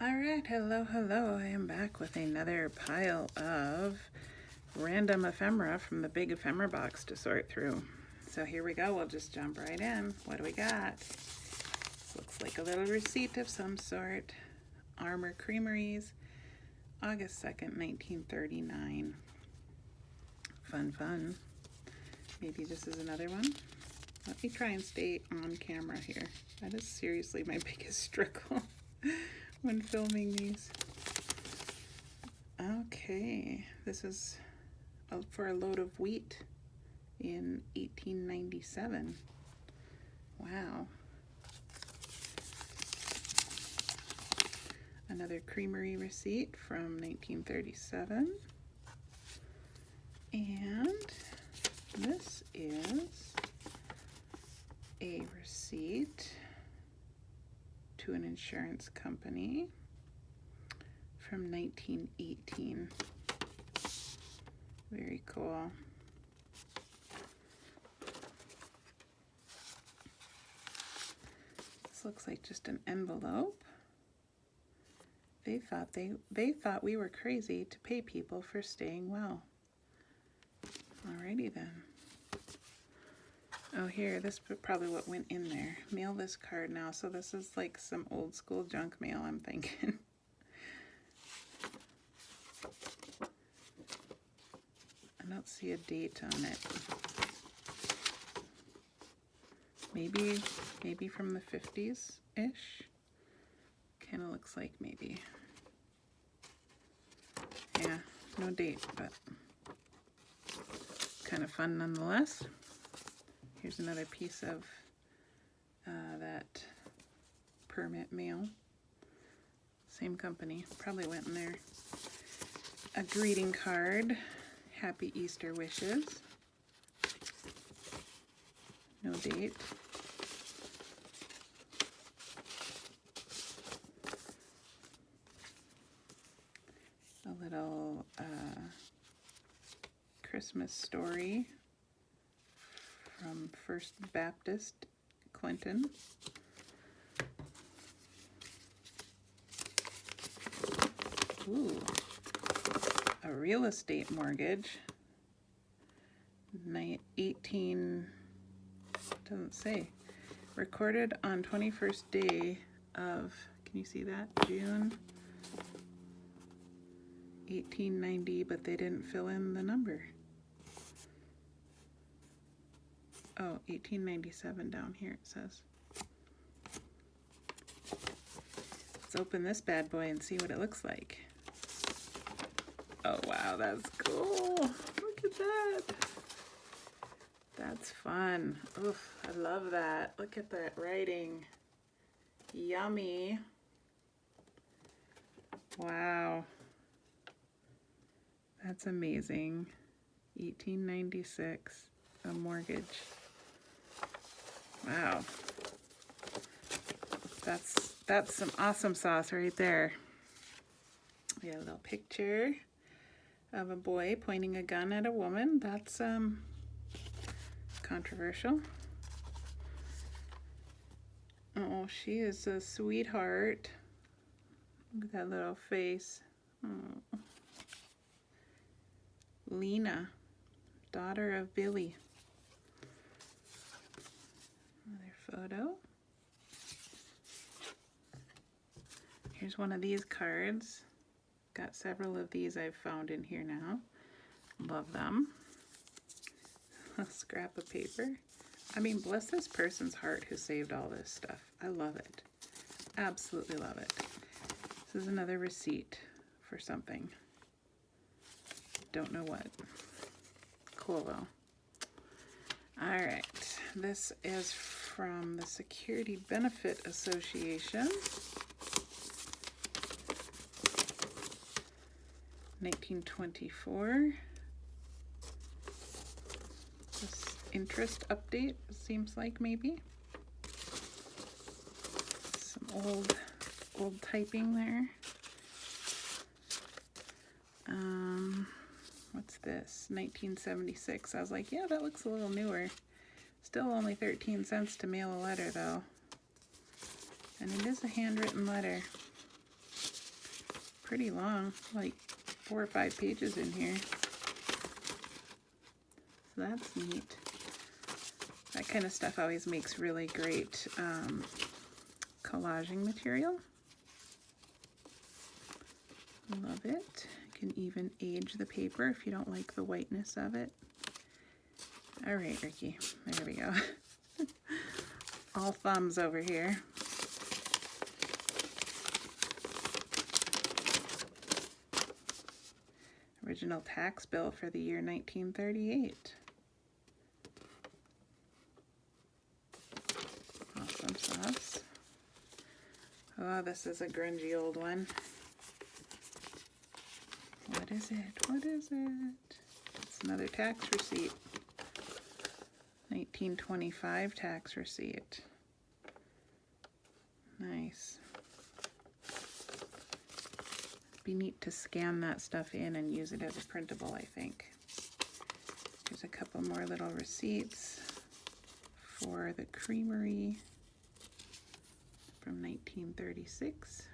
Alright, hello. I am back with another pile of random ephemera from the big ephemera box to sort through. So here we go, we'll just jump right in. What do we got? This looks like a little receipt of some sort. Armor Creameries, August 2nd, 1939. Fun. Maybe this is another one. Let me try and stay on camera here. That is seriously my biggest struggle when filming these. Okay, this is for a load of wheat in 1897. Wow. Another creamery receipt from 1937. And this is a receipt to an insurance company from 1918. Very cool. This looks like just an envelope. They thought we were crazy to pay people for staying well. Alrighty then. Oh, here, this is probably what went in there. Mail this card now. So this is like some old school junk mail, I'm thinking. I don't see a date on it. Maybe from the 50s-ish. Kind of looks like maybe. Yeah, no date, but kind of fun nonetheless. Here's another piece of that permit mail. Same company, probably went in there. A greeting card, Happy Easter wishes. No date. A little Christmas story from First Baptist Clinton. Ooh, a real estate mortgage. 18, doesn't say. Recorded on 21st day of, can you see that? June 1890, but they didn't fill in the number. Oh, 1897 down here it says. Let's open this bad boy and see what it looks like. Oh wow, that's cool. Look at that. That's fun. Oof, I love that. Look at that writing. Yummy. Wow. That's amazing. 1896, a mortgage. Wow. That's some awesome sauce right there. We got a little picture of a boy pointing a gun at a woman. That's controversial. Oh, she is a sweetheart. Look at that little face. Oh. Lena, daughter of Billy. Another photo. Here's one of these cards. Got several of these I've found in here now. Love them. A scrap of paper. I mean, bless this person's heart who saved all this stuff. I love it. Absolutely love it. This is another receipt for something. Don't know what. Cool though. All right, this is from the Security Benefit Association. 1924. This interest update seems like maybe. Some old typing there. What's this? 1976. I was like, yeah, that looks a little newer. Still only 13 cents to mail a letter though. And it is a handwritten letter. pretty long, like 4 or 5 pages in here. So that's neat. That kind of stuff always makes really great collaging material. Love it. You can even age the paper if you don't like the whiteness of it. All right, Ricky, there we go. All thumbs over here. Original tax bill for the year 1938. Awesome sauce. Oh, this is a grungy old one. What is it? What is it? It's another tax receipt. 1925 tax receipt. Nice. Be neat to scan that stuff in and use it as a printable, I think. Here's a couple more little receipts for the creamery from 1936.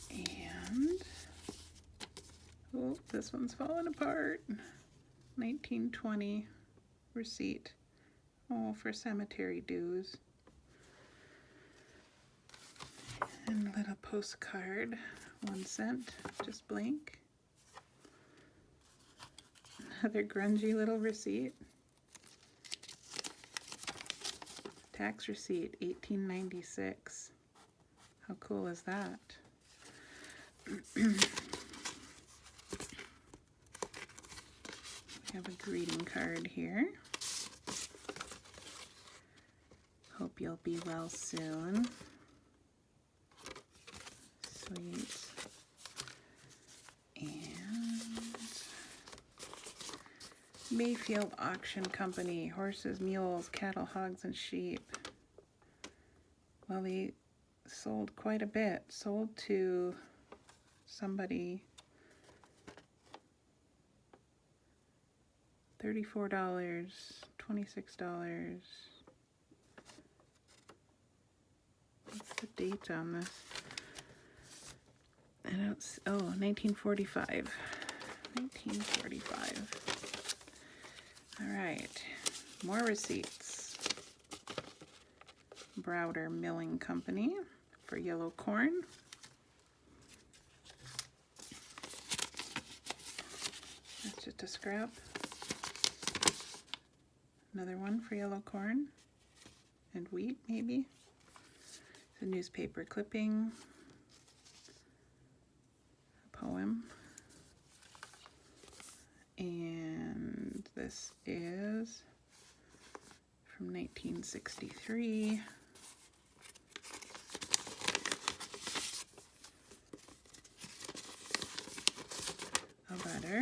And, oh, this one's falling apart. 1920 receipt. Oh, for cemetery dues. And a little postcard, 1 cent, just blank. Another grungy little receipt. Tax receipt, 1896. How cool is that? We have a greeting card here. Hope you'll be well soon. Sweet. And Mayfield Auction Company, horses, mules, cattle, hogs, and sheep. Well, they sold quite a bit. Sold to somebody $34, $26. What's the date on this? I don't see, oh, 1945. 1945. All right, more receipts. Browder Milling Company for yellow corn. That's just a scrap. Another one for yellow corn and wheat, maybe. It's a newspaper clipping. A poem. And this is from 1963. A letter.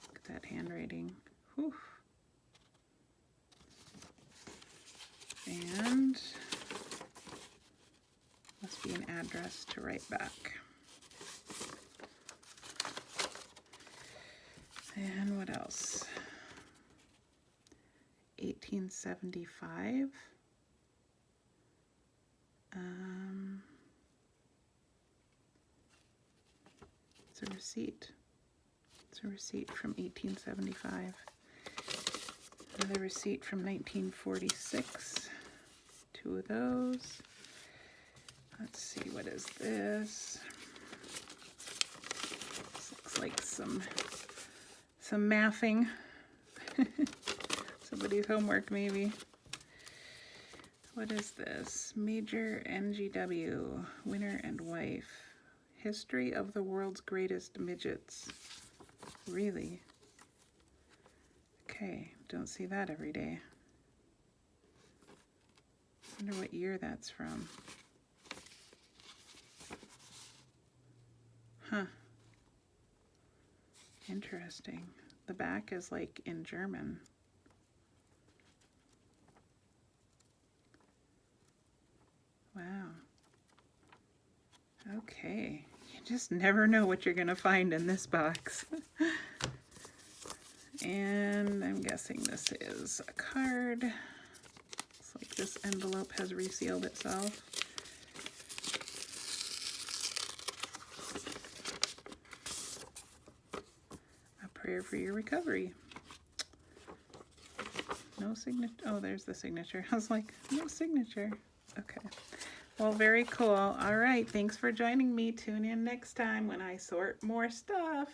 Look at that handwriting. Whew. And must be an address to write back. And what else? 1875. It's a receipt. It's a receipt from 1875. Another receipt from 1946. 2 of those. Let's see, what is this? This looks like some mathing. Somebody's homework, maybe. What is this? Major NGW, winner and wife. History of the world's greatest midgets. Really? Okay, don't see that every day. Wonder what year that's from. Huh. Interesting. The back is like in German. Wow. Okay. You just never know what you're going to find in this box. And I'm guessing this is a card. Looks like this envelope has resealed itself. prepare for your recovery. No signature. Oh, there's the signature. I was like, no signature. Okay. Well, very cool. All right. Thanks for joining me. Tune in next time when I sort more stuff.